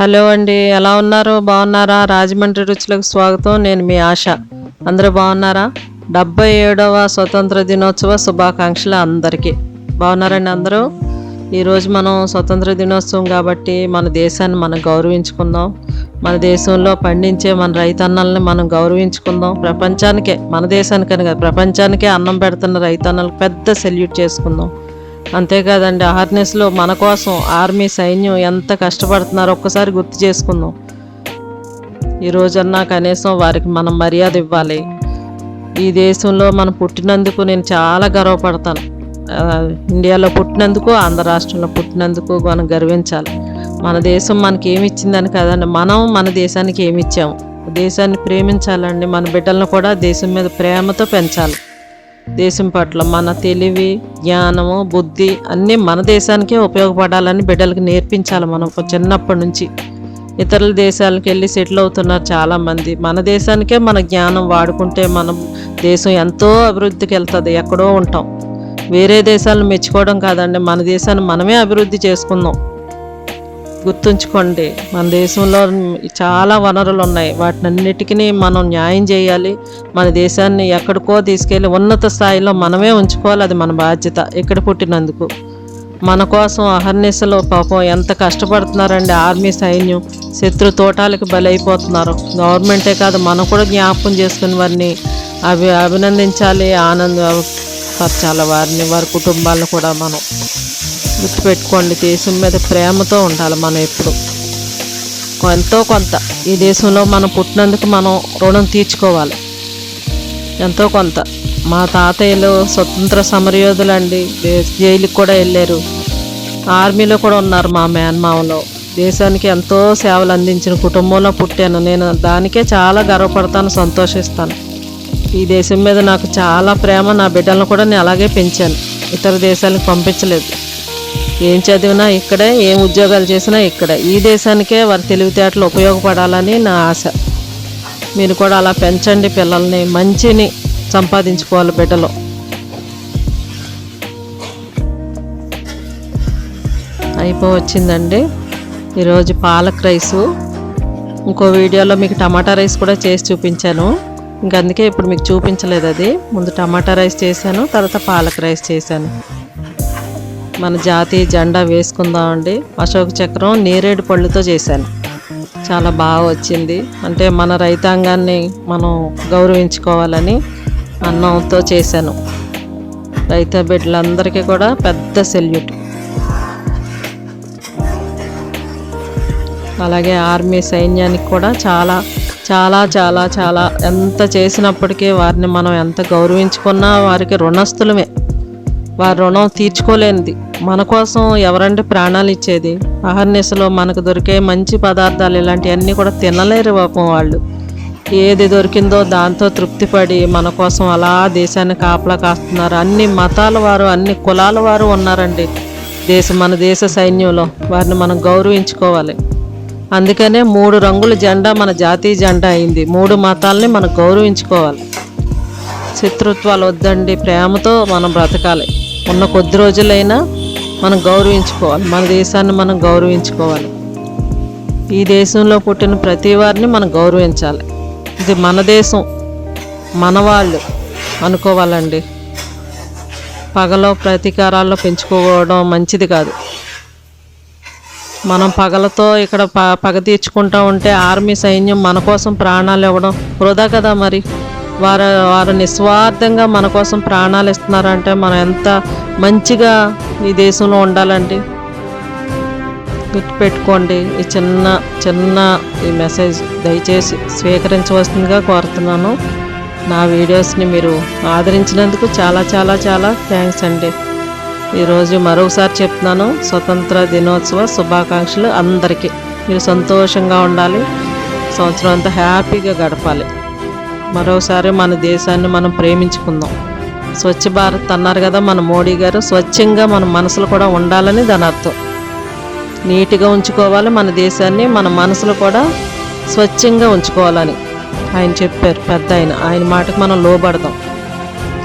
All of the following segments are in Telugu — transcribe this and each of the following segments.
హలో అండి, ఎలా ఉన్నారు? బాగున్నారా? రాజమండ్రి రుచులకు స్వాగతం. నేను మీ ఆశ. అందరూ బాగున్నారా? 77వ స్వతంత్ర దినోత్సవ శుభాకాంక్షలు అందరికీ. బాగున్నారండి అందరూ? ఈరోజు మనం స్వతంత్ర దినోత్సవం కాబట్టి మన దేశాన్ని మనం గౌరవించుకుందాం. మన దేశంలో పండించే మన రైతన్నల్ని మనం గౌరవించుకుందాం. ప్రపంచానికే, మన దేశానికని కాదు, ప్రపంచానికే అన్నం పెడుతున్న రైతన్నలకు పెద్ద సెల్యూట్ చేసుకుందాం. అంతేకాదండి, అహర్నిశలో మన కోసం ఆర్మీ సైన్యం ఎంత కష్టపడుతున్నారో ఒక్కసారి గుర్తు చేసుకుందాం. ఈ రోజన్నా కనీసం వారికి మనం మర్యాద ఇవ్వాలి. ఈ దేశంలో మనం పుట్టినందుకు నేను చాలా గర్వపడతాను. ఇండియాలో పుట్టినందుకు, ఆంధ్ర రాష్ట్రంలో పుట్టినందుకు మనం గర్వించాలి. మన దేశం మనకి ఏమి ఇచ్చిందని కాదండి, మనం మన దేశానికి ఏమి ఇచ్చాము. దేశాన్ని ప్రేమించాలండి. మన బిడ్డలను కూడా దేశం మీద ప్రేమతో పెంచాలి. దేశం పట్ల మన తెలివి, జ్ఞానము, బుద్ధి అన్నీ మన దేశానికే ఉపయోగపడాలని బిడ్డలకు నేర్పించాలి. మనం చిన్నప్పటి నుంచి ఇతరుల దేశాలకు వెళ్ళి సెటిల్ అవుతున్నారు చాలామంది. మన దేశానికే మన జ్ఞానం వాడుకుంటే మన దేశం ఎంతో అభివృద్ధికి వెళ్తుంది. ఎక్కడో ఉంటాం. వేరే దేశాలను మెచ్చుకోవడం కాదండి, మన దేశాన్ని మనమే అభివృద్ధి చేసుకుందాం. గుర్తుంచుకోండి, మన దేశంలో చాలా వనరులు ఉన్నాయి. వాటినన్నిటికీ మనం న్యాయం చేయాలి. మన దేశాన్ని ఎక్కడికో తీసుకెళ్ళి ఉన్నత స్థాయిలో మనమే ఉంచుకోవాలి. అది మన బాధ్యత. ఇక్కడ పుట్టినందుకు మన కోసం అహర్నిశలో పాపం ఎంత కష్టపడుతున్నారండి ఆర్మీ సైన్యం. శత్రు తోటాలకు బలైపోతున్నారు. గవర్నమెంటే కాదు, మనం కూడా జ్ఞాపకం చేసుకుని వారిని అభినందించాలి, ఆనందపరచాలి. వారి కుటుంబాలను కూడా మనం గుర్తుపెట్టుకోండి. దేశం మీద ప్రేమతో ఉండాలి మనం ఎప్పుడు. ఎంతో కొంత ఈ దేశంలో మనం పుట్టినందుకు మనం రుణం తీర్చుకోవాలి. ఎంతో కొంత. మా తాతయ్యలు స్వతంత్ర సమరయోధులు అండి. జైలుకి కూడా వెళ్ళారు. ఆర్మీలో కూడా ఉన్నారు మా మేనమామలో. దేశానికి ఎంతో సేవలు అందించిన కుటుంబంలో పుట్టాను. నేను దానికే చాలా గర్వపడతాను, సంతోషిస్తాను. ఈ దేశం మీద నాకు చాలా ప్రేమ. నా బిడ్డలను కూడా నేను అలాగే పెంచాను. ఇతర దేశాలకు పంపించలేదు. ఏం చదివినా ఇక్కడే, ఏం ఉద్యోగాలు చేసినా ఇక్కడే. ఈ దేశానికే వారి తెలివితేటలు ఉపయోగపడాలని నా ఆశ. మీరు కూడా అలా పెంచండి పిల్లల్ని. మంచిని సంపాదించుకోవాలి బిడ్డలు. అయిపోవచ్చిందండి ఈరోజు పాలక్ రైసు. ఇంకో వీడియోలో మీకు టమాటా రైస్ కూడా చేసి చూపించాను. అందుకే ఇప్పుడు మీకు చూపించలేదు. అది ముందు టమాటా రైస్ చేశాను, తర్వాత పాలక్ రైస్ చేశాను. మన జాతీయ జెండా వేసుకుందామండి. అశోక చక్రం నేరేడు పళ్ళుతో చేశాను. చాలా బాగా వచ్చింది. అంటే మన రైతాంగాన్ని మనం గౌరవించుకోవాలని అన్నంతో చేశాను. రైతు బిడ్డలందరికీ కూడా పెద్ద సెల్యూట్. అలాగే ఆర్మీ సైన్యానికి కూడా చాలా చాలా చాలా చాలా ఎంత చేసినప్పటికీ వారిని మనం ఎంత గౌరవించుకున్నా వారికి రుణస్థులమే. వారి రుణం తీర్చుకోలేనిది. మన కోసం ఎవరంటే ప్రాణాలు ఇచ్చేది. అహర్నిశలో మనకు దొరికే మంచి పదార్థాలు ఇలాంటివన్నీ కూడా తినలేరు పాపం వాళ్ళు. ఏది దొరికిందో దాంతో తృప్తిపడి మన కోసం అలా దేశాన్ని కాపలా కాస్తున్నారు. అన్ని మతాల వారు, అన్ని కులాల వారు ఉన్నారండి మన దేశ సైన్యంలో. వారిని మనం గౌరవించుకోవాలి. అందుకనే 3 రంగుల జెండా మన జాతీయ జెండా అయింది. 3 మతాలని మనం గౌరవించుకోవాలి. శత్రుత్వాలు వద్దండి, ప్రేమతో మనం బ్రతకాలి. ఉన్న కొద్ది రోజులైనా మనం గౌరవించుకోవాలి. మన దేశాన్ని మనం గౌరవించుకోవాలి. ఈ దేశంలో పుట్టిన ప్రతి వారిని మనం గౌరవించాలి. ఇది మన దేశం, మన వాళ్ళు అనుకోవాలండి. పగలో ప్రతీకారాల్లో పెంచుకోవడం మంచిది కాదు. మనం పగలతో ఇక్కడ పగ తీర్చుకుంటూ ఉంటే ఆర్మీ సైన్యం మన కోసం ప్రాణాలు ఇవ్వడం వృధా కదా. మరి వారు నిస్వార్థంగా మన కోసం ప్రాణాలు ఇస్తున్నారంటే మనం ఎంత మంచిగా ఈ దేశంలో ఉండాలండి. గుర్తుపెట్టుకోండి. ఈ చిన్న ఈ మెసేజ్ దయచేసి స్వీకరించవలసిందిగా కోరుతున్నాను. నా వీడియోస్ని మీరు ఆదరించినందుకు చాలా చాలా చాలా థ్యాంక్స్ అండి. ఈరోజు మరొకసారి చెప్తున్నాను, స్వతంత్ర దినోత్సవ శుభాకాంక్షలు అందరికీ. మీరు సంతోషంగా ఉండాలి. సంవత్సరం అంతా హ్యాపీగా గడపాలి. మరోసారి మన దేశాన్ని మనం ప్రేమించుకుందాం. స్వచ్ఛ భారత్ అన్నారు కదా మన మోడీ గారు. స్వచ్ఛంగా మన మనసులు కూడా ఉండాలని దాని అర్థం. నీట్గా ఉంచుకోవాలి మన దేశాన్ని. మన మనసులు కూడా స్వచ్ఛంగా ఉంచుకోవాలని ఆయన చెప్పారు, పెద్ద ఆయన మాటకు మనం లోబడదాం.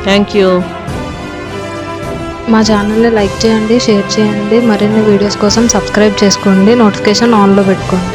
Thank you. మా ఛానల్ని లైక్ చేయండి, షేర్ చేయండి. మరిన్ని వీడియోస్ కోసం సబ్స్క్రైబ్ చేసుకోండి. నోటిఫికేషన్ ఆన్లో పెట్టుకోండి.